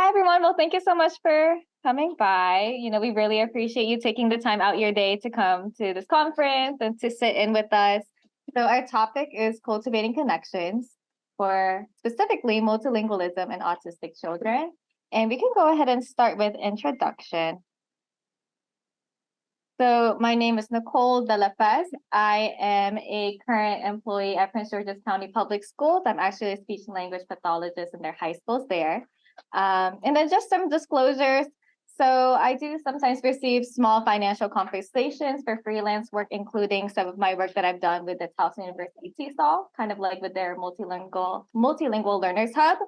Hi, everyone. Well, thank you so much for coming by. We really appreciate you taking the time out your day to come to this conference and to sit in with us. So, our topic is cultivating connections for specifically multilingualism and autistic children. And we can go ahead and start with introduction. So, my name is Nicole De La Pez. I am a current employee at Prince George's County Public Schools. I'm actually a speech and language pathologist in their high schools there. And then just some disclosures. So I do sometimes receive small financial compensations for freelance work, including some of my work that I've done with the Towson University TESOL, kind of like with their multilingual learners hub.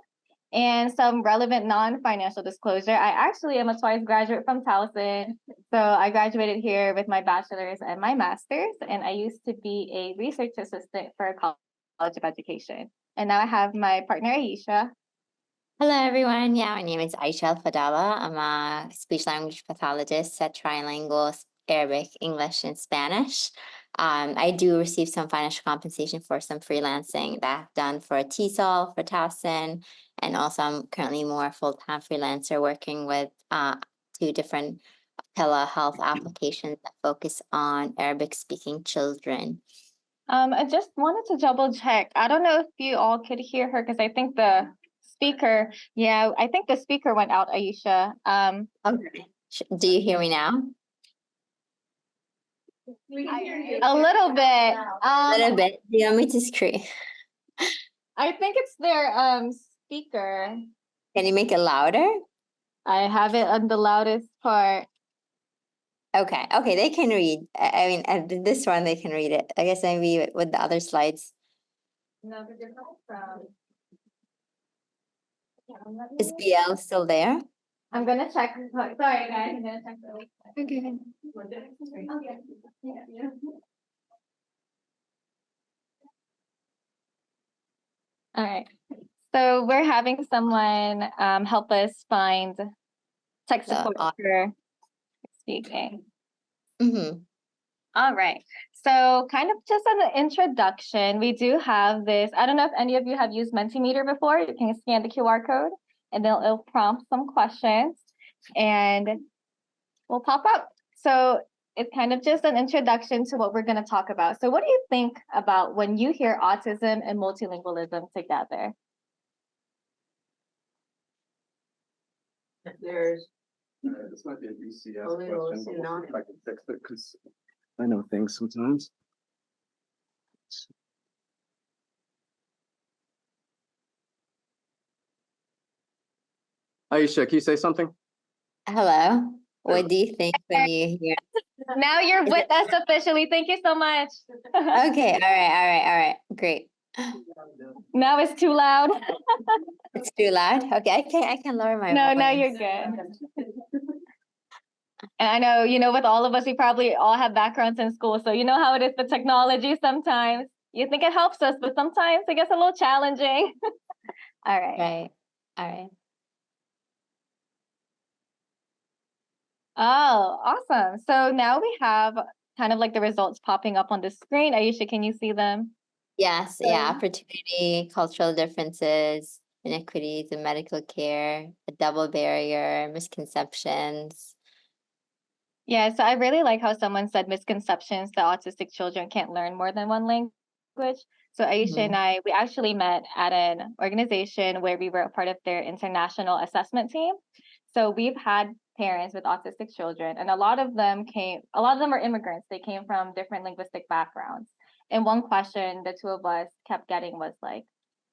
And some relevant non-financial disclosure. I actually am a twice graduate from Towson. So I graduated here with my bachelor's and my master's, and I used to be a research assistant for College of Education. And now I have my partner, Aisha. Hello, everyone. Yeah, my name is Aisha Al-Fadala. I'm a speech language pathologist at Trilingual Arabic, English, and Spanish. I do receive some financial compensation for some freelancing that I've done for TESOL, for Towson, and also I'm currently more full-time freelancer working with two different telehealth applications that focus on Arabic-speaking children. I just wanted to double check. I don't know if you all could hear her because I think the speaker went out, Aisha. Okay. Do you hear me now? A little bit. A little bit. Do you want me to scream? I think it's their speaker. Can you make it louder? I have it on the loudest part. Okay, they can read. I mean, this one they can read it. I guess maybe with the other slides. No, but they're not from. Is BL still there? I'm gonna check. Sorry, guys. I'm gonna check. Okay. All right. So we're having someone help us find tech support for speaking. Mm-hmm. All right. So kind of just as an introduction, we do have this. I don't know if any of you have used Mentimeter before. You can scan the QR code and then it'll prompt some questions and we'll pop up. So it's kind of just an introduction to what we're going to talk about. So what do you think about when you hear autism and multilingualism together? There's This might be an ECS question, but we'll see if I can fix it because I know things sometimes. Aisha, can you say something? Hello. What do you think when you hear? Now you're with us officially. Thank you so much. Okay. All right. Great. Now it's too loud. It's too loud. Okay. I can lower my No, voice. no, you're good. And I know, with all of us, we probably all have backgrounds in school. So you know how it is with technology sometimes. You think it helps us, but sometimes it gets a little challenging. All right. All right. Oh, awesome. So now we have kind of like the results popping up on the screen. Aisha, can you see them? Yes. Yeah. Opportunity, cultural differences, inequities in medical care, a double barrier, misconceptions. Yeah, so I really like how someone said misconceptions that autistic children can't learn more than one language. So Aisha and we actually met at an organization where we were a part of their international assessment team. So we've had parents with autistic children, and a lot of them are immigrants. They came from different linguistic backgrounds. And one question the two of us kept getting was like,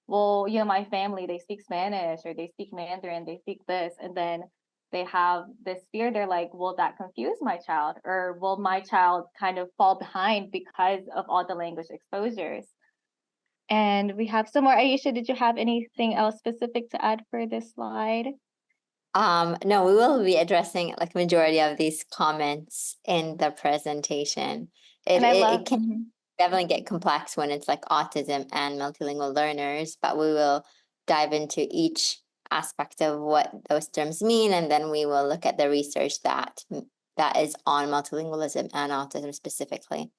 well, my family, they speak Spanish or they speak Mandarin, they speak this. And then they have this fear. They're like, will that confuse my child? Or will my child kind of fall behind because of all the language exposures? And we have some more. Aisha, did you have anything else specific to add for this slide? No, we will be addressing like majority of these comments in the presentation. It can definitely get complex when it's like autism and multilingual learners, but we will dive into each aspect of what those terms mean, and then we will look at the research that is on multilingualism and autism specifically.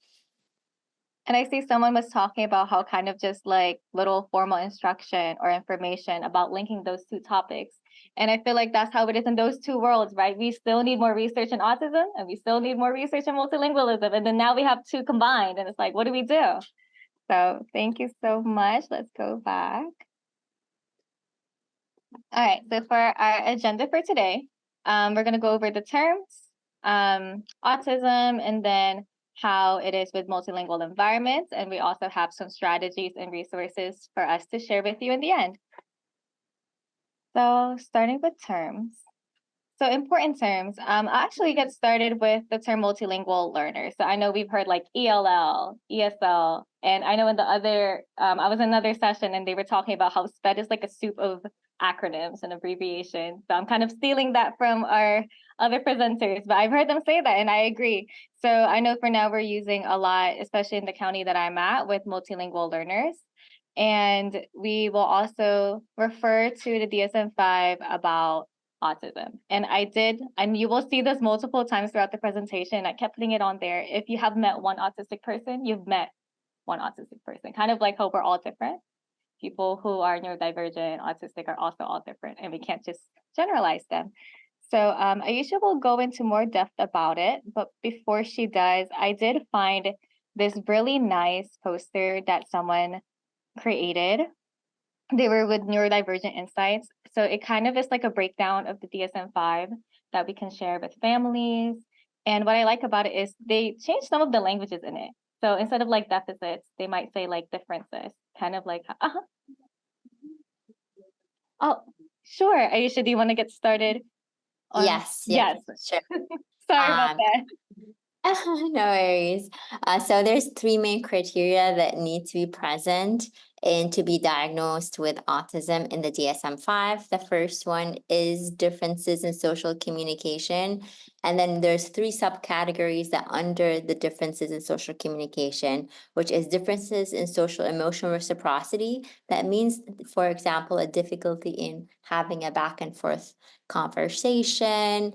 And I see someone was talking about how kind of just like little formal instruction or information about linking those two topics. And I feel like that's how it is in those two worlds, right? We still need more research in autism and we still need more research in multilingualism. And then now we have two combined and it's like, what do we do? So thank you so much. Let's go back. All right, so for our agenda for today, we're going to go over the terms, autism, and then how it is with multilingual environments. And we also have some strategies and resources for us to share with you in the end. So starting with terms. So important terms, I'll actually get started with the term multilingual learner. So I know we've heard like ELL, ESL, and I know in the other, I was in another session and they were talking about how SPED is like a soup of acronyms and abbreviations. So I'm kind of stealing that from our other presenters, but I've heard them say that and I agree. So I know for now we're using a lot, especially in the county that I'm at, with multilingual learners. And we will also refer to the DSM-5 about autism. And I did, and you will see this multiple times throughout the presentation. I kept putting it on there. If you have met one autistic person, you've met one autistic person, kind of like how we're all different. People who are neurodivergent, autistic are also all different, and we can't just generalize them. So Aisha will go into more depth about it, but before she does, I did find this really nice poster that someone created. They were with neurodivergent insights. So it kind of is like a breakdown of the DSM-5 that we can share with families. And what I like about it is they changed some of the languages in it. So instead of like deficits, they might say like differences, kind of like, oh, sure. Aisha, do you want to get started? Yes, Yes. sure. Sorry about that. No worries. So there's three main criteria that need to be present and to be diagnosed with autism in the DSM-5. The first one is differences in social communication. And then there's three subcategories that under the differences in social communication, which is differences in social emotional reciprocity. That means, for example, a difficulty in having a back and forth conversation,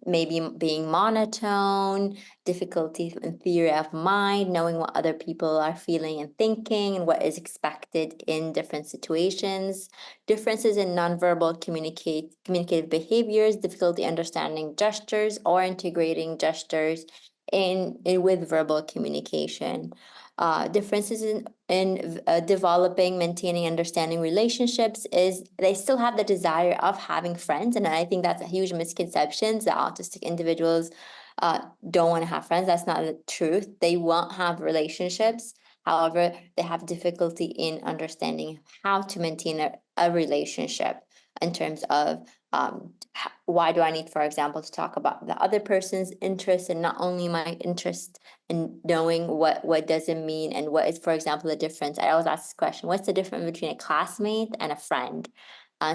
maybe being monotone, difficulty in theory of mind, knowing what other people are feeling and thinking and what is expected in different situations, differences in nonverbal communicative behaviors, difficulty understanding gestures or integrating gestures in with verbal communication. Differences in developing, maintaining, understanding relationships is they still have the desire of having friends, and I think that's a huge misconception that autistic individuals don't want to have friends. That's not the truth. They won't have relationships. However, they have difficulty in understanding how to maintain a relationship in terms of why do I need, for example, to talk about the other person's interest and not only my interest, and knowing what does it mean and what is, for example, the difference. I always ask this question: what's the difference between a classmate and a friend?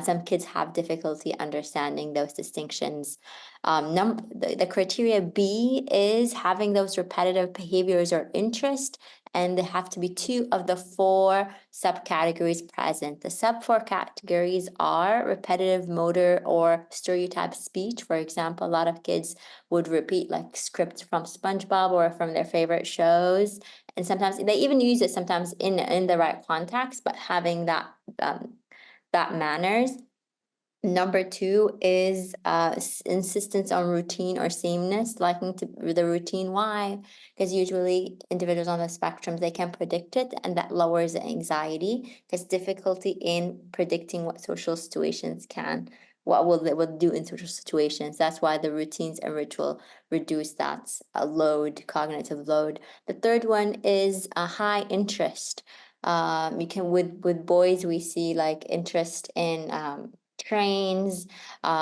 Some kids have difficulty understanding those distinctions. The criteria B is having those repetitive behaviors or interest, and there have to be two of the four subcategories present. The sub four categories are repetitive motor or stereotype speech. For example, a lot of kids would repeat like scripts from SpongeBob or from their favorite shows, and sometimes they even use it sometimes in the right context, but having that manners. Number two is insistence on routine or sameness, liking to the routine. Why? Because usually individuals on the spectrum, they can predict it, and that lowers the anxiety. Because difficulty in predicting what social situations they will do in social situations. That's why the routines and ritual reduce that cognitive load. The third one is a high interest. You can with boys we see like interest in trains.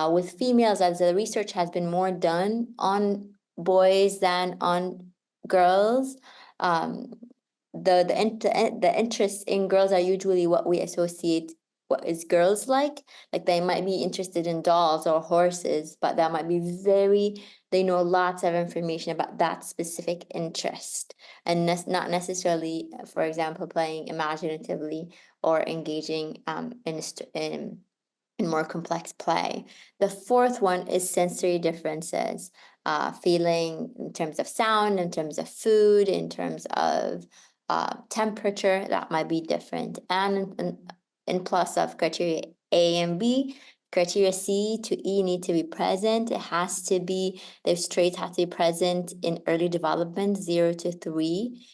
With females, as the research has been more done on boys than on girls, the interests in girls are usually what we associate what is girls like they might be interested in dolls or horses, but that might be they know lots of information about that specific interest, and not necessarily, for example, playing imaginatively or engaging in and more complex play. The fourth one is sensory differences, feeling in terms of sound, in terms of food, in terms of temperature, that might be different. And in plus of criteria A and B, criteria C to E need to be present. It has to be, those traits have to be present in early development, 0 to 3.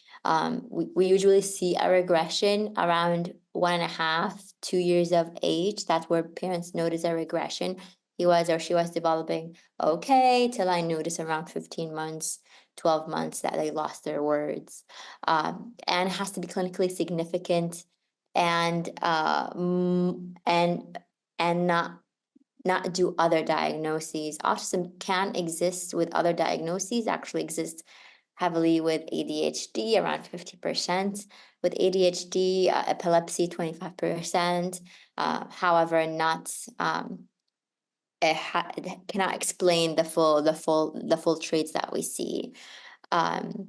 We usually see a regression around 1.5, 2 years of age. That's where parents notice a regression. He was or she was developing okay, till I notice around 15 months, 12 months that they lost their words. And it has to be clinically significant and not do other diagnoses. Autism can exist with other diagnoses, actually exists heavily with ADHD, around 50%. With ADHD, epilepsy, 25%. However, not it cannot explain the full traits that we see. And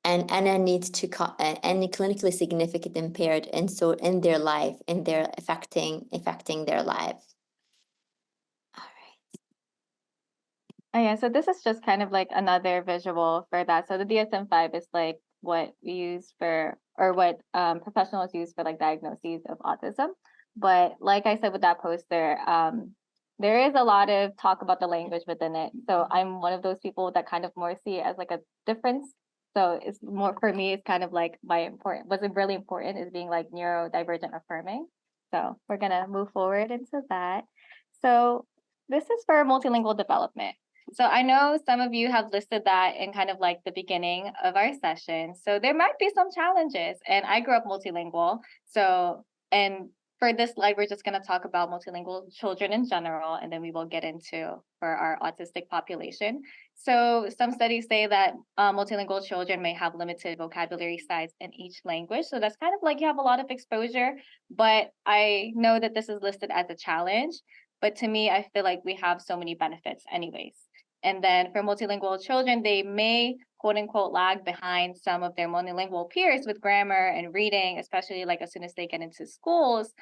it needs to any clinically significant impaired and so in their life, in their affecting their life. All right. Oh yeah, so this is just kind of like another visual for that. So the DSM-5 is like what we use for, or what professionals use for like diagnoses of autism. But like I said with that poster, there is a lot of talk about the language within it. So I'm one of those people that kind of more see it as like a difference. So it's more for me, it's kind of like what's really important is being like neurodivergent affirming. So we're gonna move forward into that. So this is for multilingual development. So I know some of you have listed that in kind of like the beginning of our session. So there might be some challenges, and I grew up multilingual. So, and for this slide, we're just going to talk about multilingual children in general, and then we will get into for our autistic population. So some studies say that multilingual children may have limited vocabulary size in each language. So that's kind of like you have a lot of exposure, but I know that this is listed as a challenge. But to me, I feel like we have so many benefits anyways. And then for multilingual children, they may quote unquote lag behind some of their monolingual peers with grammar and reading, especially like as soon as they get into schools,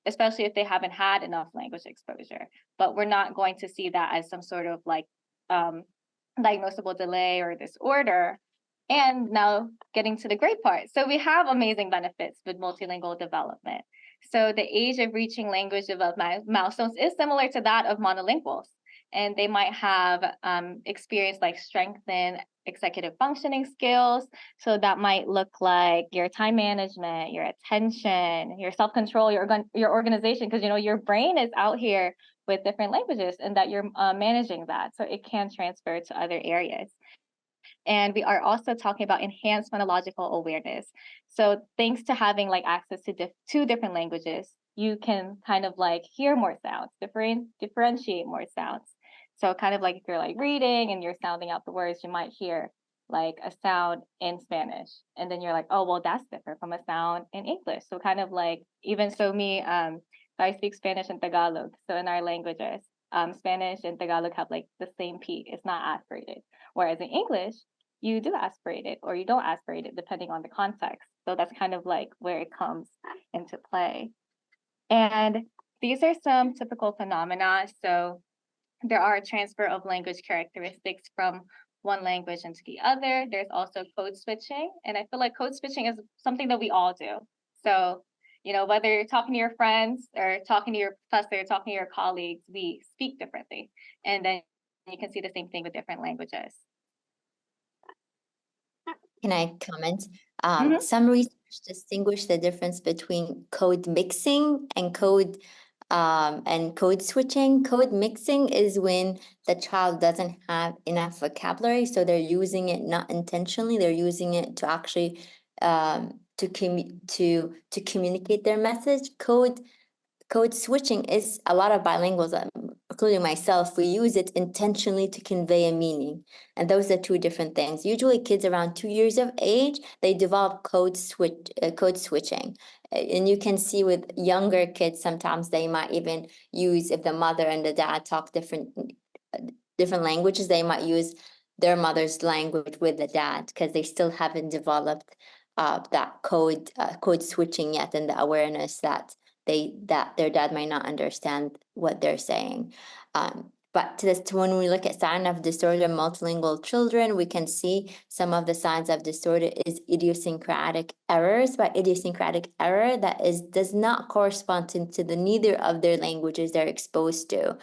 especially if they haven't had enough language exposure. But we're not going to see that as some sort of like diagnosable delay or disorder. And now getting to the great part. So we have amazing benefits with multilingual development. So the age of reaching language development milestones is similar to that of monolinguals. And they might have experienced like strengthened executive functioning skills. So that might look like your time management, your attention, your self-control, your organization, because you know your brain is out here with different languages and that you're managing that. So it can transfer to other areas. And we are also talking about enhanced phonological awareness. So thanks to having like access to two different languages, you can kind of like hear more sounds, differentiate more sounds. So kind of like if you're like reading and you're sounding out the words, you might hear like a sound in Spanish. And then you're like, oh, well, that's different from a sound in English. So kind of like, even so me, I speak Spanish and Tagalog. So in our languages, Spanish and Tagalog have like the same P. It's not aspirated. Whereas in English, you do aspirate it or you don't aspirate it depending on the context. So that's kind of like where it comes into play. And these are some typical phenomena. So there are transfer of language characteristics from one language into the other. There's also code switching. And I feel like code switching is something that we all do. So, you know, whether you're talking to your friends or talking to your professor, talking to your colleagues, we speak differently. And then you can see the same thing with different languages. Can I comment? Some research distinguish the difference between code mixing and code switching. Code mixing is when the child doesn't have enough vocabulary, so they're using it not intentionally. They're using it to actually to communicate their message. Code switching is a lot of bilinguals, including myself, we use it intentionally to convey a meaning. And those are two different things. Usually kids around 2 years of age, they develop code switching. And you can see with younger kids, sometimes they might even use, if the mother and the dad talk different languages, they might use their mother's language with the dad because they still haven't developed that code switching yet, and the awareness that that their dad might not understand what they're saying. But when we look at sign of disorder multilingual children, we can see some of the signs of disorder is idiosyncratic errors. By idiosyncratic error, that is does not correspond to the neither of their languages they're exposed to.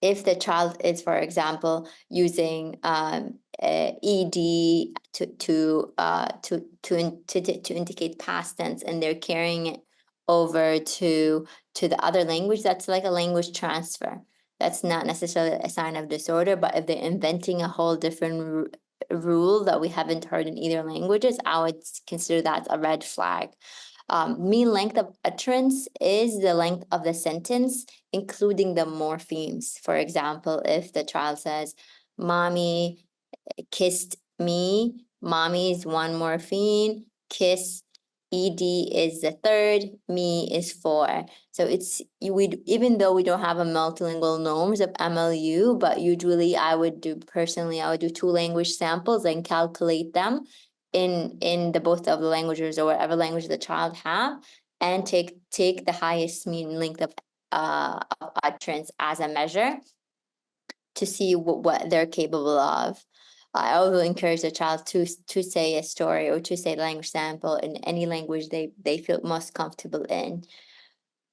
If the child is, for example, using ed to indicate past tense, and they're carrying it over to the other language, that's like a language transfer. That's not necessarily a sign of disorder, but if they're inventing a whole different rule that we haven't heard in either languages, I would consider that a red flag. Mean length of utterance is the length of the sentence, including the morphemes. For example, if the child says, "Mommy kissed me," mommy is one morpheme, kiss, ed is the third, me is four. So it's even though we don't have a multilingual norms of MLU, but usually I would do 2 language samples and calculate them in the both of the languages or whatever language the child have, and take the highest mean length of utterance as a measure to see what they're capable of. I always encourage the child to say a story or to say a language sample in any language they feel most comfortable in,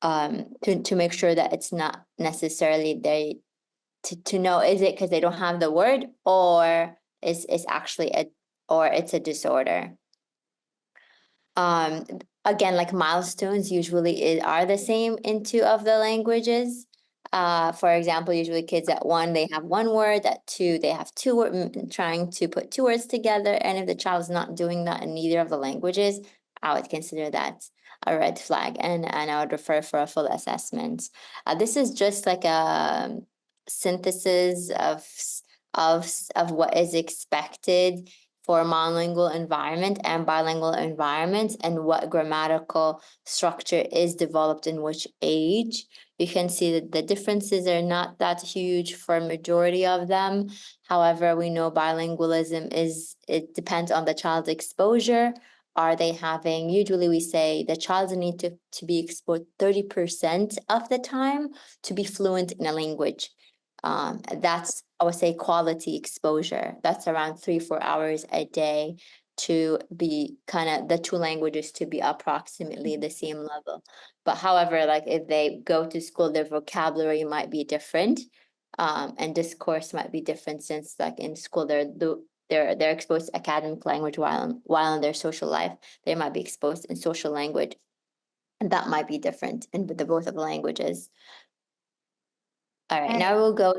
to make sure that it's not necessarily they to know, is it because they don't have the word, or is actually it's a disorder. Again, like milestones usually are the same in 2 of the languages. For example, usually kids at 1, they have 1 word, at 2, they have 2 words, trying to put 2 words together. And if the child is not doing that in either of the languages, I would consider that a red flag, and I would refer for a full assessment. This is just like a synthesis of what is expected for monolingual environment and bilingual environments, and what grammatical structure is developed in which age. You can see that the differences are not that huge for a majority of them. However, we know bilingualism it depends on the child's exposure. Are they having, usually we say the child need to be exposed 30% of the time to be fluent in a language. That's, I would say, quality exposure. That's around 3-4 hours a day to be kind of the 2 languages to be approximately the same level. But however, like if they go to school, their vocabulary might be different, and discourse might be different, since like in school they're exposed to academic language, while in their social life they might be exposed in social language, and that might be different in the both of the languages. All right, now we'll go.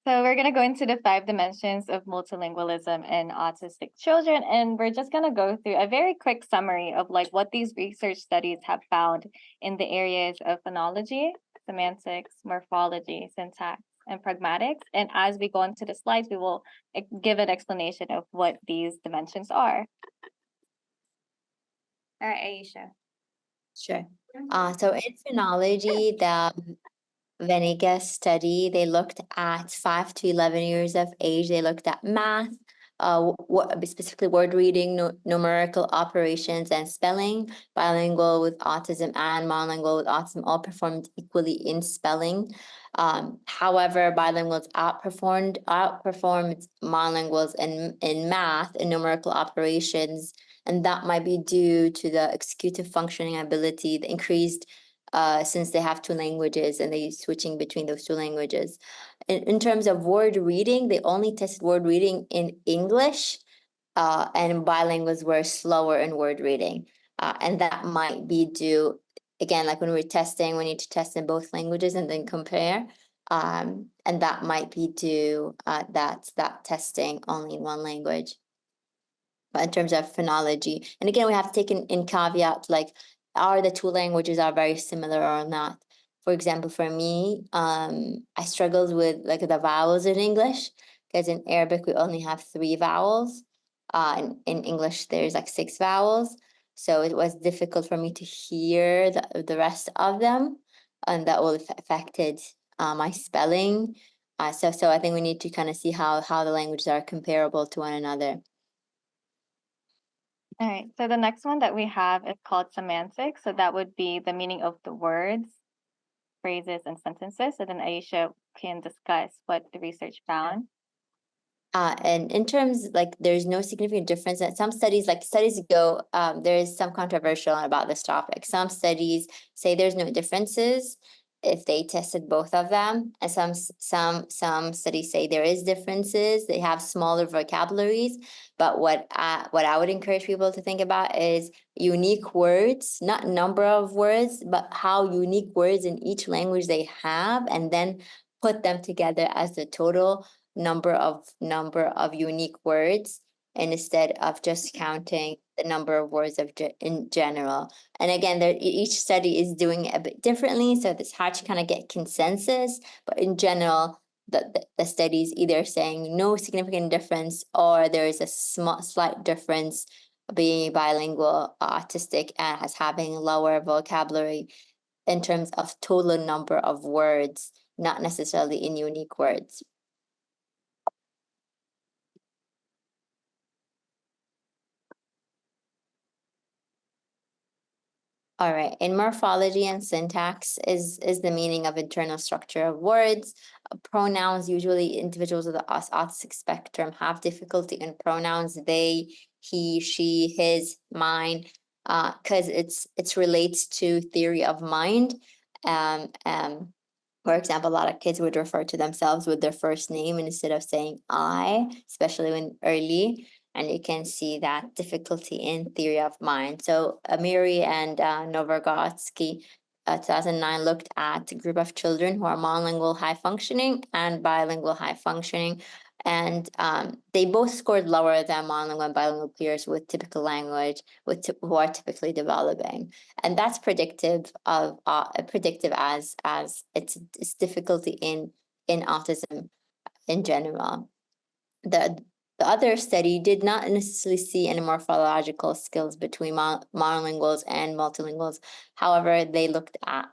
So we're going to go into the 5 dimensions of multilingualism in autistic children, and we're just going to go through a very quick summary of like what these research studies have found in the areas of phonology, semantics, morphology, syntax, and pragmatics. And as we go into the slides, we will give an explanation of what these dimensions are. All right, Aisha. Sure. So in phonology, the Venegas study, they looked at 5 to 11 years of age. They looked at math, specifically word reading, numerical operations, and spelling. Bilingual with autism and monolingual with autism all performed equally in spelling. However, bilinguals outperformed monolinguals in math and numerical operations, and that might be due to the executive functioning ability, the increased since they have 2 languages and they're switching between those 2 languages. In terms of word reading, they only tested word reading in English, and bilinguals were slower in word reading. And that might be due, again, like when we're testing, we need to test in both languages and then compare. And that might be due that testing only in 1 language. But in terms of phonology, and again, we have to take in caveat, like, are the 2 languages are very similar or not? For example, for me, I struggled with like the vowels in English, because in Arabic we only have 3 vowels. In English, there's like 6 vowels. So it was difficult for me to hear the rest of them, and that will affected my spelling. So I think we need to kind of see how the languages are comparable to one another. All right. So the next one that we have is called semantics. So that would be the meaning of the words, phrases, and sentences. So then Aisha can discuss what the research found. And in terms, like, there's no significant difference. And some studies, like studies go, there is some controversial about this topic. Some studies say there's no differences if they tested both of them, and some studies say there is differences. They have smaller vocabularies, but what I would encourage people to think about is unique words, not number of words, but how unique words in each language they have, and then put them together as the total number of unique words, and instead of just counting the number of words in general. And again, each study is doing it a bit differently, so it's hard to kind of get consensus. But in general, the studies either saying no significant difference, or there is a slight difference being bilingual, autistic, and as having lower vocabulary in terms of total number of words, not necessarily in unique words. All right, in morphology and syntax is the meaning of internal structure of words. Pronouns, usually individuals with the autistic spectrum have difficulty in pronouns, they, he, she, his, mine, because it's relates to theory of mind. For example, a lot of kids would refer to themselves with their first name instead of saying I, especially when early. And you can see that difficulty in theory of mind. So Amiri and Novogotsky, 2009, looked at a group of children who are monolingual high functioning and bilingual high functioning. And they both scored lower than monolingual and bilingual peers with typical language, who are typically developing. And that's predictive as it's difficulty in autism in general. The other study did not necessarily see any morphological skills between monolinguals and multilinguals. However, they looked at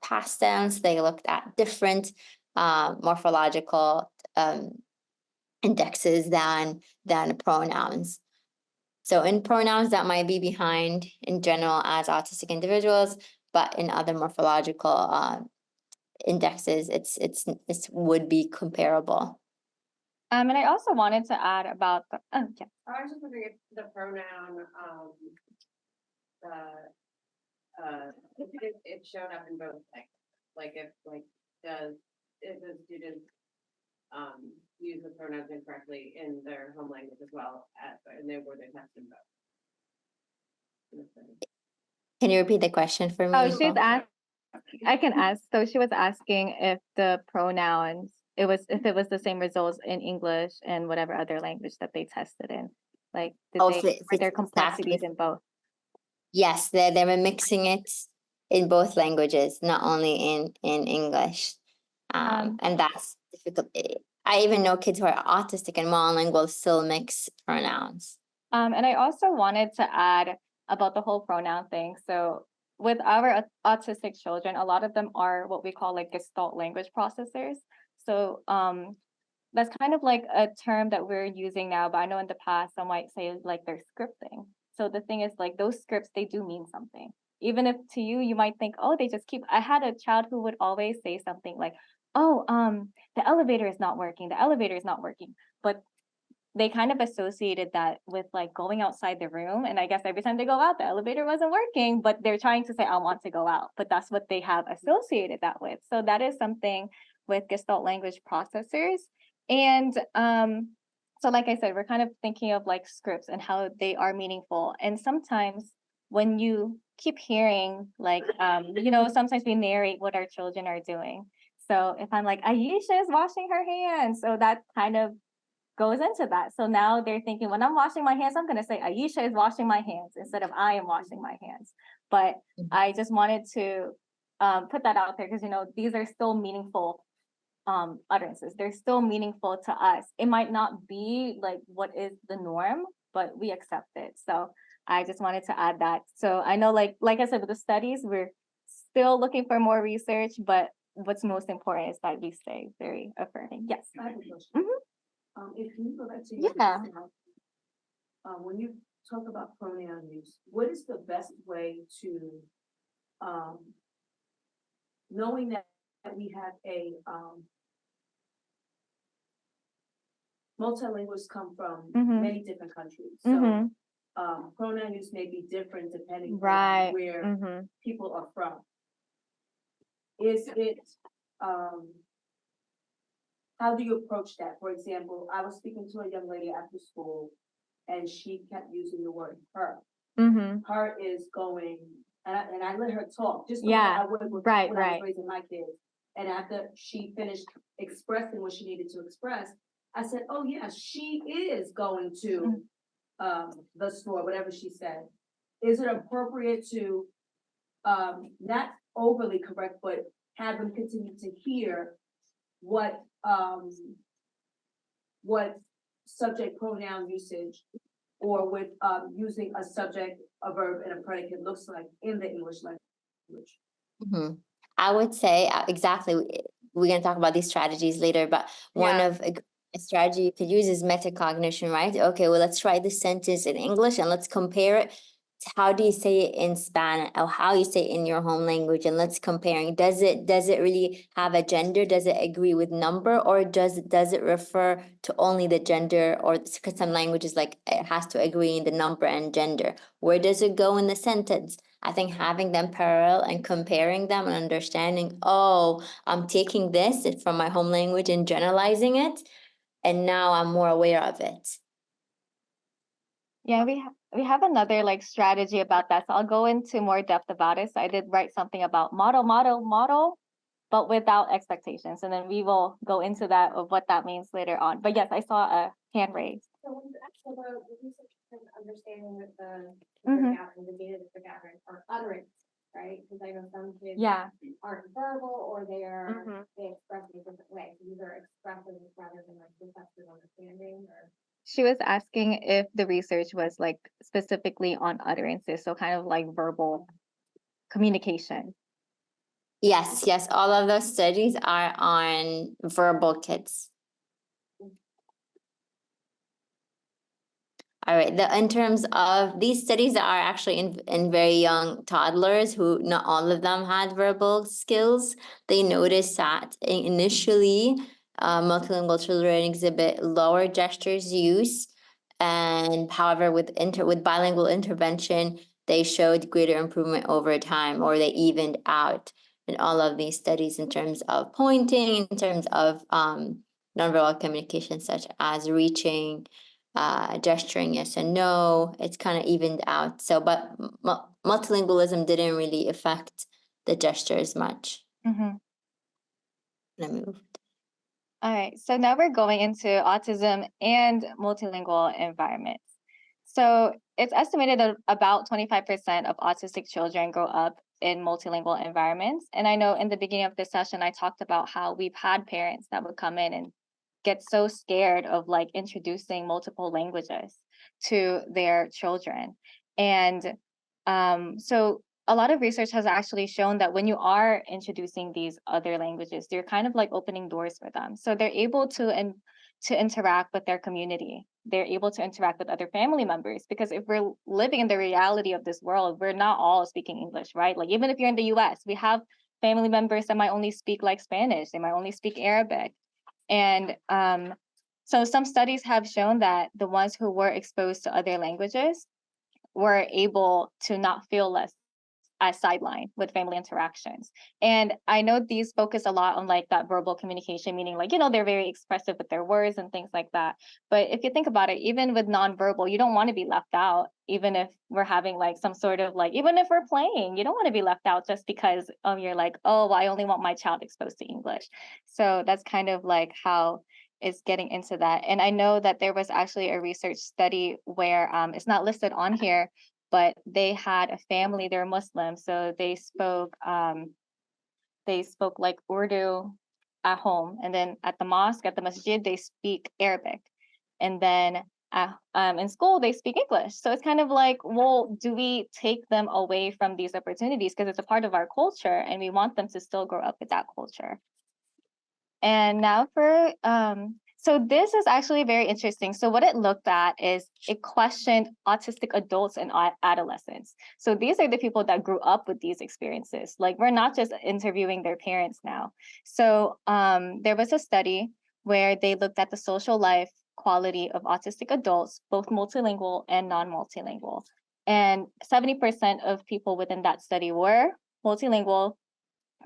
past tense, they looked at different morphological indexes than pronouns. So in pronouns, that might be behind in general as autistic individuals, but in other morphological indexes, it's would be comparable. And I also wanted to add about the, yeah. I was just wondering if the pronoun, it showed up in both things. Like if the student use the pronouns incorrectly in their home language as well, and they were tested both. Can you repeat the question for me? Oh, she's asked. I can ask. So she was asking if the pronouns, if it was the same results in English and whatever other language that they tested in. Like, were there complexities in both? Yes, they were mixing it in both languages, not only in English. And that's difficult. I even know kids who are autistic and monolingual still mix pronouns. And I also wanted to add about the whole pronoun thing. So with our autistic children, a lot of them are what we call like Gestalt language processors. So that's kind of like a term that we're using now, but I know in the past some might say like they're scripting. So the thing is, like, those scripts, they do mean something. Even if to you, you might think, oh, they just keep. I had a child who would always say something like, oh, the elevator is not working. The elevator is not working. But they kind of associated that with like going outside the room. And I guess every time they go out, the elevator wasn't working, but they're trying to say, I want to go out. But that's what they have associated that with. So that is something with Gestalt language processors. And so like I said, we're kind of thinking of like scripts and how they are meaningful. And sometimes when you keep hearing like, sometimes we narrate what our children are doing. So if I'm like, Aisha is washing her hands. So that kind of goes into that. So now they're thinking, when I'm washing my hands, I'm going to say Aisha is washing my hands instead of I am washing my hands. But I just wanted to put that out there because, these are still meaningful utterances. They're still meaningful to us. It might not be like what is the norm, but we accept it. So I just wanted to add that. So I know, like I said, with the studies, we're still looking for more research, but what's most important is that we stay very affirming. Yes. I have a question. Mhm. If you go back to Yeah. when you talk about pronoun use, what is the best way to, knowing that we have a, multilinguals come from Mhm. many different countries, so, Mhm. pronoun use may be different depending Right. on where Mhm. people are from. Is it, how do you approach that? For example, I was speaking to a young lady after school, and she kept using the word her. Mhm. Her is going, and I let her talk, just the way Yeah. I would with, Right, when I was right. raising my kids. And after she finished expressing what she needed to express, I said, oh yeah, she is going to, the store, whatever she said. Is it appropriate to, not overly correct, but have them continue to hear what, what subject pronoun usage or with, using a subject, a verb, and a predicate looks like in the English language? Mhm. I would say exactly. We're going to talk about these strategies later, but one Yeah. of a strategy you could use is metacognition, right? Okay, well, let's try this sentence in English and let's compare it to how do you say it in Spanish or how you say it in your home language, and let's comparing. Does it really have a gender? Does it agree with number, or does it refer to only the gender? Or because some languages like it has to agree in the number and gender. Where does it go in the sentence? I think having them parallel and comparing them and understanding, oh, I'm taking this from my home language and generalizing it, and now I'm more aware of it. Yeah, we have another like strategy about that. So I'll go into more depth about it. So I did write something about model, but without expectations. And then we will go into that of what that means later on. But yes, I saw a hand raised. So the research and understanding that the Mhm. gathering, the data that they're gathering are utterance, right? Because I know some kids Yeah. aren't verbal or Mhm. they express in a different way. So these are expressive rather than like receptive understanding or. She was asking if the research was like specifically on utterances, so kind of like verbal communication. Yes, all of those studies are on verbal kids. All right, in terms of these studies are actually in very young toddlers who not all of them had verbal skills. They noticed that initially multilingual children exhibit lower gestures use, and however with bilingual intervention, they showed greater improvement over time, or they evened out in all of these studies in terms of pointing, in terms of nonverbal communication such as reaching, gesturing yes and no. It's kind of evened out. So, but multilingualism didn't really affect the gestures much. Mhm. Let me move. All right, so now we're going into autism and multilingual environments. So it's estimated that about 25% of autistic children grow up in multilingual environments. And I know in the beginning of this session, I talked about how we've had parents that would come in and get so scared of like introducing multiple languages to their children. And so a lot of research has actually shown that when you are introducing these other languages, you're kind of like opening doors for them. So they're able to interact with their community. They're able to interact with other family members, because if we're living in the reality of this world, we're not all speaking English, right? Like even if you're in the US, we have family members that might only speak like Spanish, they might only speak Arabic. And so some studies have shown that the ones who were exposed to other languages were able to not feel less as sidelined with family interactions. And I know these focus a lot on like that verbal communication, meaning like, they're very expressive with their words and things like that. But if you think about it, even with nonverbal, you don't want to be left out, even if we're having like some sort of like, even if we're playing, you don't want to be left out just because you're like, oh, well, I only want my child exposed to English. So that's kind of like how it's getting into that. And I know that there was actually a research study where it's not listed on here, but they had a family, they're Muslim, so they spoke like Urdu at home, and then at the mosque, at the masjid, they speak Arabic, and then in school they speak English. So it's kind of like, well, do we take them away from these opportunities because it's a part of our culture and we want them to still grow up with that culture? And now for So this is actually very interesting. So what it looked at is it questioned autistic adults and adolescents. So these are the people that grew up with these experiences. Like we're not just interviewing their parents now. So there was a study where they looked at the social life quality of autistic adults, both multilingual and non-multilingual. And 70% of people within that study were multilingual,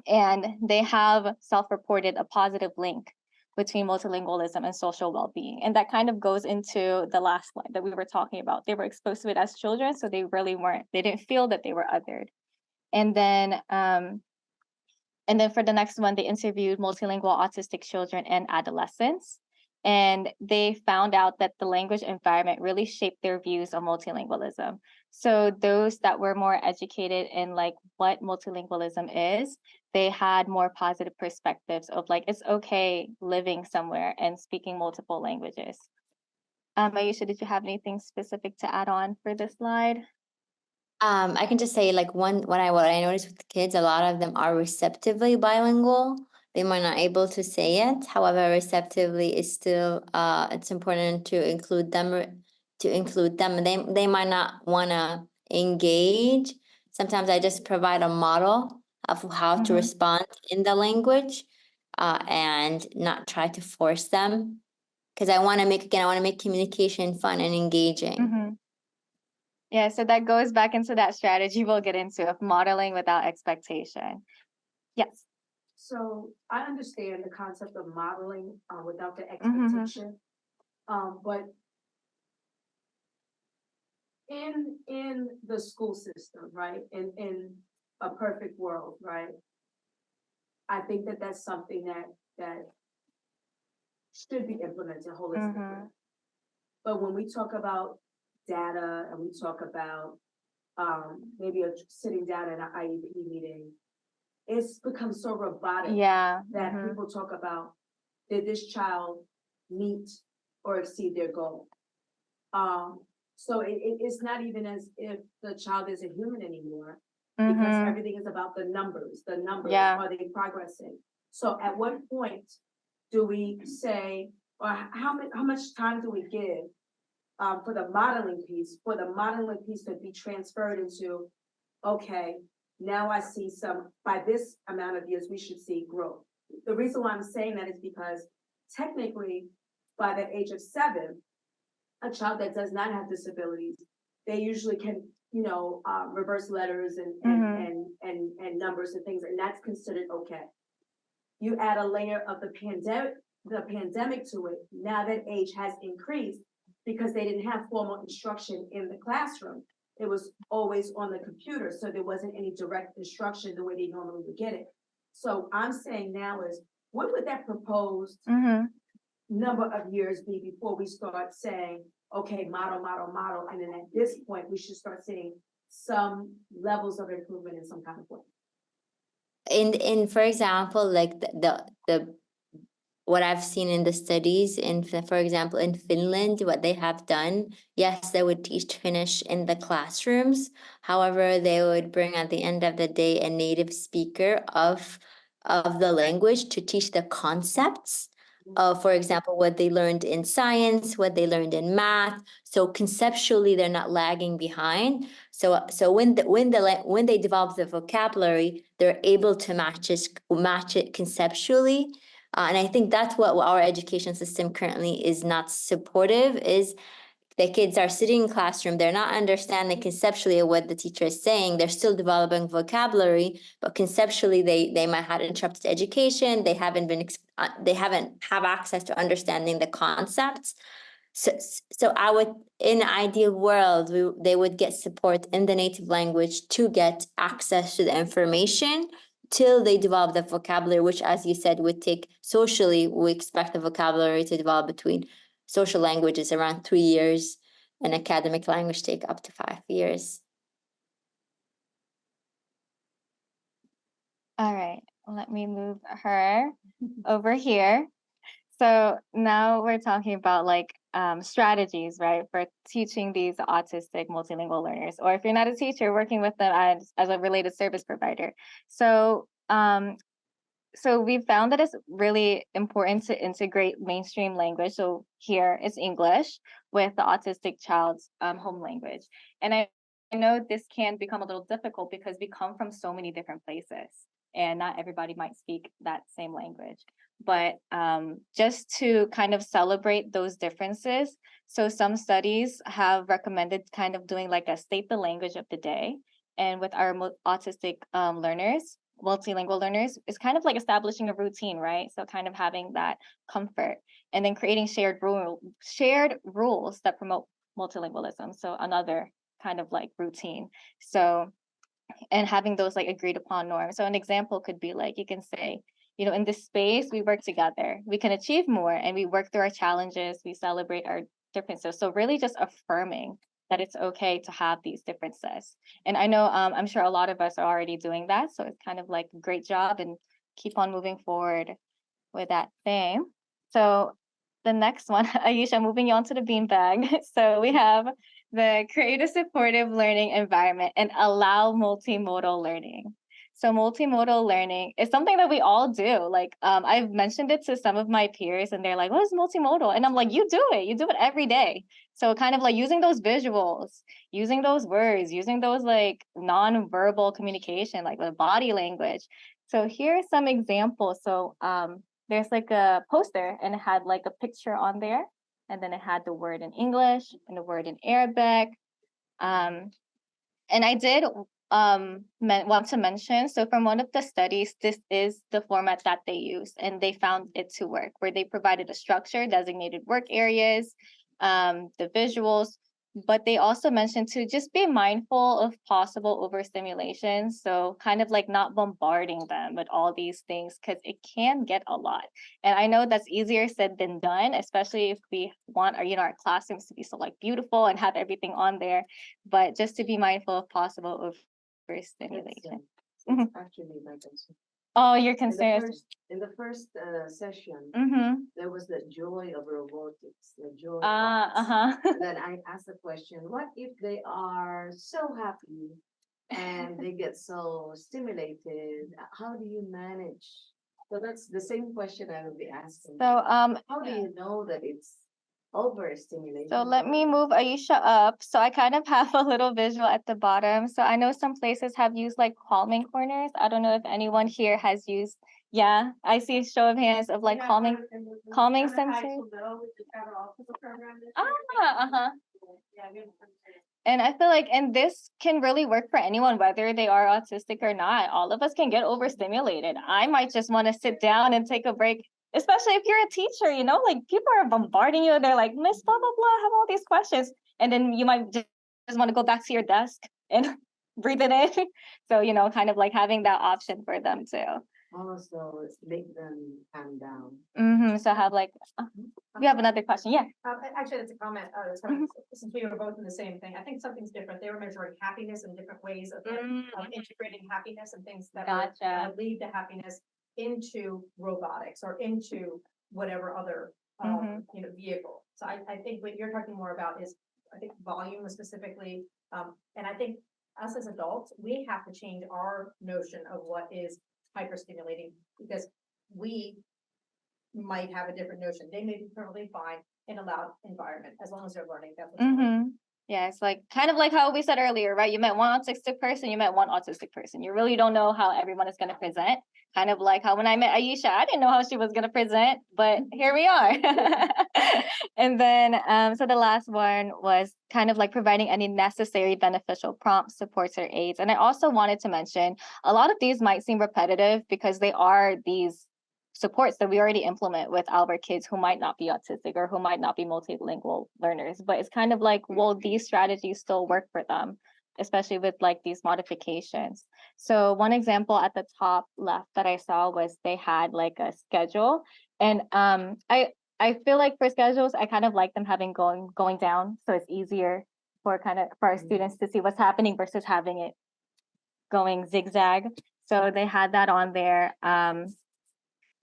and they have self-reported a positive link between multilingualism and social well-being. And that kind of goes into the last slide that we were talking about. They were exposed to it as children, so they really weren't, they didn't feel that they were othered. And then for the next one, they interviewed multilingual autistic children and adolescents. And they found out that the language environment really shaped their views on multilingualism. So those that were more educated in like what multilingualism is, they had more positive perspectives of like, it's okay living somewhere and speaking multiple languages. Ayesha, did you have anything specific to add on for this slide? I can just say like what I noticed with the kids, a lot of them are receptively bilingual. They might not able to say it. However, receptively is still it's important to include them. They might not want to engage. Sometimes I just provide a model of how to respond in the language, and not try to force them, because I want to make communication fun and engaging. Yeah, so that goes back into that strategy we'll get into of modeling without expectation. Yes. So I understand the concept of modeling without the expectation. But in the school system, right? In a perfect world, right? I think that that's something that should be implemented holistically. But when we talk about data and we talk about maybe sitting down in an IEP meeting, it's become so robotic that people talk about, did this child meet or exceed their goal? So it's not even as if the child is a human anymore, because everything is about the numbers. The numbers, are they progressing? So at what point do we say, or how much time do we give for the modeling piece, to be transferred into, okay, now I see by this amount of years, we should see growth. The reason why I'm saying that is because technically, by the age of 7, a child that does not have disabilities, they usually can, reverse letters and numbers and things, and that's considered okay. You add a layer of the pandemic to it. Now that age has increased because they didn't have formal instruction in the classroom. It was always on the computer, so there wasn't any direct instruction the way they normally would get it. So I'm saying now is, what would that proposed number of years be before we start saying, okay, model, and then at this point, we should start seeing some levels of improvement in some kind of way. In for example, like the what I've seen in the studies, for example, in Finland, what they have done, yes, they would teach Finnish in the classrooms. However, they would bring at the end of the day a native speaker of the language to teach the concepts of, for example, what they learned in science, what they learned in math. So conceptually, they're not lagging behind. So when they develop the vocabulary, they're able to match it conceptually. And I think that's what our education system currently is not supportive, is the kids are sitting in classroom, they're not understanding conceptually what the teacher is saying, they're still developing vocabulary, but conceptually they might have interrupted education, they haven't have access to understanding the concepts. So I would, in an ideal world, they would get support in the native language to get access to the information till they develop the vocabulary, which, as you said, would take socially, we expect the vocabulary to develop between social languages around 3 years, and academic language take up to 5 years. All right, let me move her over here. So now we're talking about like strategies, right, for teaching these autistic multilingual learners, or if you're not a teacher, working with them as a related service provider. So so we found that it's really important to integrate mainstream language. So here it's English with the autistic child's home language. And I know this can become a little difficult because we come from so many different places and not everybody might speak that same language. But just to kind of celebrate those differences, so some studies have recommended kind of doing like a state the language of the day. And with our autistic learners, multilingual learners, it's kind of like establishing a routine, right? So kind of having that comfort and then creating shared rules that promote multilingualism. So another kind of like routine. So and having those like agreed upon norms. So an example could be like you can say, you know, in this space we work together, we can achieve more, and we work through our challenges, we celebrate our differences. So really just affirming that it's okay to have these differences. And I know I'm sure a lot of us are already doing that. So it's kind of like a great job and keep on moving forward with that thing. So the next one, Ayesha, moving you on to the beanbag. So we have the create a supportive learning environment and allow multimodal learning. So multimodal learning is something that we all do. Like I've mentioned it to some of my peers and they're like, what is multimodal? And I'm like, you do it every day. So kind of like using those visuals, using those words, using those like non-verbal communication, like the body language. So here are some examples. So there's like a poster and it had like a picture on there. And then it had the word in English and the word in Arabic. And I did want to mention, so from one of the studies, this is the format that they use, and they found it to work, where they provided a structure, designated work areas, the visuals, but they also mentioned to just be mindful of possible overstimulation. So kind of like not bombarding them with all these things because it can get a lot. And I know that's easier said than done, especially if we want our, you know, our classrooms to be so like beautiful and have everything on there. But just to be mindful of possible overstimulation. Mhm. Actually, my concern. Oh, you're In the concerned. in the first session, Mm-hmm. there was the joy of robotics, the joy. Uh-huh. And then I asked the question, what if they are so happy and they get so stimulated? How do you manage? So that's the same question I will be asking. So How do you know that it's overstimulated? So let me move Ayesha up. So I kind of have a little visual at the bottom. So I know some places have used like calming corners. I don't know if anyone here has used, yeah, I see a show of hands of like calming sensors. Uh-huh. And I feel like, and this can really work for anyone, whether they are autistic or not. All of us can get overstimulated. I might just want to sit down and take a break, especially if you're a teacher, you know, like people are bombarding you and they're like, Miss blah, blah, blah, I have all these questions. And then you might just want to go back to your desk and breathe it in. So, you know, kind of like having that option for them too. Also, make them calm down. So have like, we have another question. Yeah. Actually, that's a comment. Since we were both in the same thing, I think something's different. They were measuring happiness in different ways of integrating happiness and things that would lead to happiness into robotics or into whatever other you know, vehicle. So I think what you're talking more about is, I think, volume specifically, and I think us as adults, we have to change our notion of what is hyperstimulating, because we might have a different notion. They may be perfectly fine in a loud environment as long as they're learning. That's what's going. Yeah, it's like kind of like how we said earlier, right? You met one autistic person, you met one autistic person. You really don't know how everyone is going to present. Kind of like how when I met Ayesha, I didn't know how she was going to present, but here we are. And then, so the last one was kind of like providing any necessary beneficial prompts, supports, or aids. And I also wanted to mention, a lot of these might seem repetitive because they are these supports that we already implement with our kids who might not be autistic or who might not be multilingual learners. But it's kind of like, well, these strategies still work for them, especially with like these modifications. So one example at the top left that I saw was they had like a schedule. And I feel like for schedules, I kind of like them having going down. So it's easier for our students to see what's happening versus having it going zigzag. So they had that on there.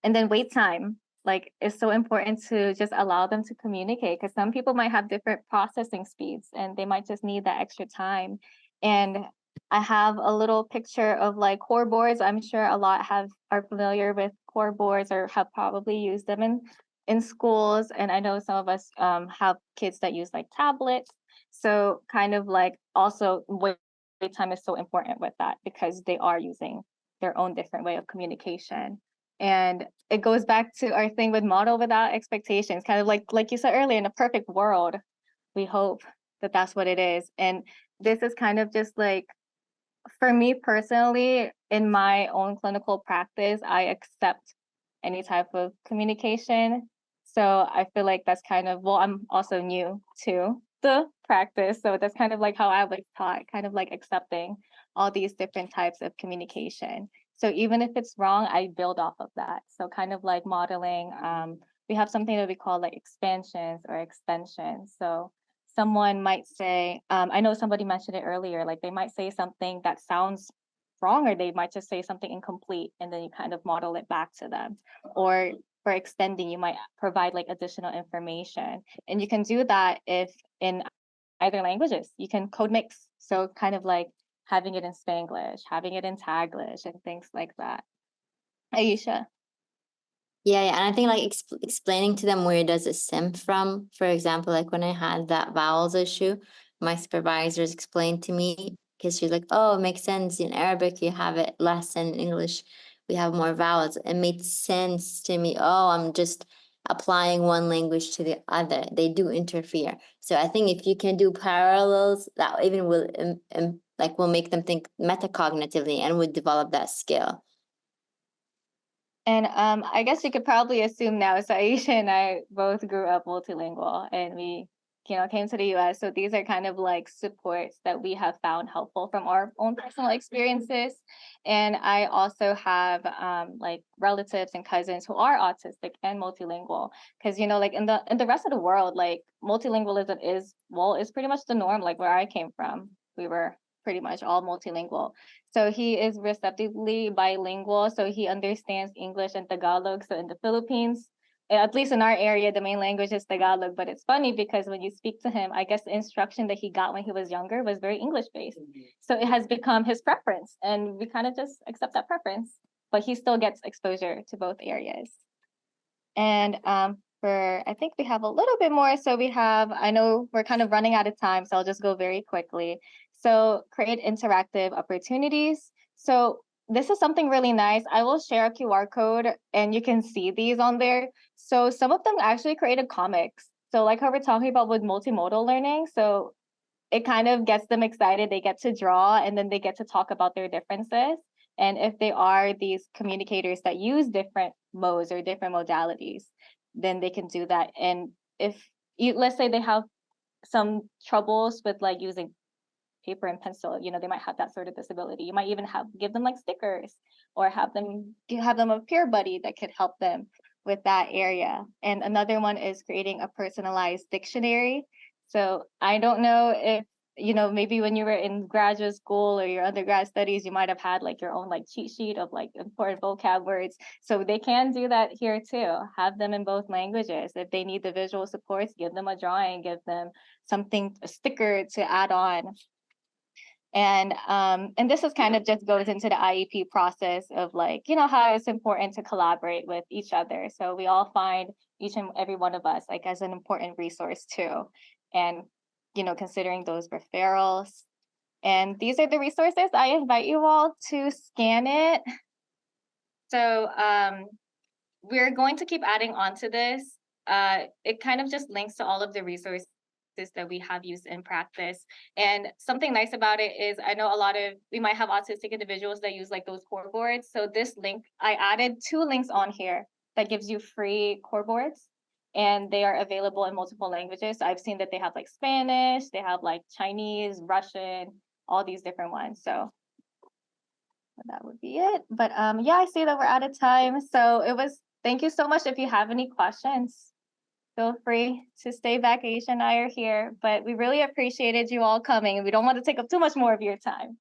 And then wait time, like it's so important to just allow them to communicate, because some people might have different processing speeds and they might just need that extra time. And I have a little picture of like core boards. I'm sure a lot are familiar with core boards or have probably used them in schools. And I know some of us have kids that use like tablets. So kind of like also wait time is so important with that because they are using their own different way of communication. And it goes back to our thing with model without expectations, kind of like you said earlier, in a perfect world, we hope that that's what it is. And this is kind of just like, for me personally, in my own clinical practice, I accept any type of communication. So I feel like that's kind of, well, I'm also new to the practice. So that's kind of like how I was taught, kind of like accepting all these different types of communication. So even if it's wrong, I build off of that. So kind of like modeling, we have something that we call like expansions or extensions. So someone might say, I know somebody mentioned it earlier, like they might say something that sounds wrong, or they might just say something incomplete, and then you kind of model it back to them. Or for extending, you might provide like additional information. And you can do that if in either languages, you can code mix. So kind of like having it in Spanglish, having it in Taglish, and things like that. Aisha. Yeah, and I think like explaining to them where does it stem from. For example, like when I had that vowels issue, my supervisors explained to me because she's like, "Oh, it makes sense. In Arabic, you have it less than in English. We have more vowels." It made sense to me. Oh, I'm just applying one language to the other. They do interfere. So I think if you can do parallels, that even will like will make them think metacognitively and would develop that skill. And I guess you could probably assume now, so Aisha and I both grew up multilingual and we, came to the US. So these are kind of like supports that we have found helpful from our own personal experiences. And I also have like relatives and cousins who are autistic and multilingual. Because, like in the rest of the world, like multilingualism is pretty much the norm, like where I came from. We were pretty much all multilingual. So he is receptively bilingual, so he understands English and Tagalog. So in the Philippines, at least in our area, the main language is Tagalog. But it's funny because when you speak to him, I guess the instruction that he got when he was younger was very English based. So it has become his preference, and we kind of just accept that preference. But he still gets exposure to both areas. And I think we have a little bit more. So I know we're kind of running out of time, so I'll just go very quickly. So create interactive opportunities. So this is something really nice. I will share a QR code and you can see these on there. So some of them actually created comics. So like how we're talking about with multimodal learning. So it kind of gets them excited. They get to draw and then they get to talk about their differences. And if they are these communicators that use different modes or different modalities, then they can do that. And if let's say they have some troubles with like using paper and pencil, they might have that sort of disability. You might even give them like stickers or have them a peer buddy that could help them with that area. And another one is creating a personalized dictionary. So I don't know if maybe when you were in graduate school or your undergrad studies, you might have had like your own like cheat sheet of like important vocab words. So they can do that here too. Have them in both languages. If they need the visual supports, give them a drawing, give them a sticker to add on. And this is kind of just goes into the IEP process of like, how it's important to collaborate with each other. So we all find each and every one of us like as an important resource too. And, considering those referrals. And these are the resources. I invite you all to scan it. So we're going to keep adding on to this. It kind of just links to all of the resources that we have used in practice. And something nice about it is I know we might have autistic individuals that use like those core boards. So this link, I added 2 links on here that gives you free core boards. And they are available in multiple languages. So I've seen that they have like Spanish, they have like Chinese, Russian, all these different ones. So that would be it. But yeah, I see that we're out of time. So thank you so much. If you have any questions, feel free to stay back. Aisha and I are here, but we really appreciated you all coming and we don't want to take up too much more of your time.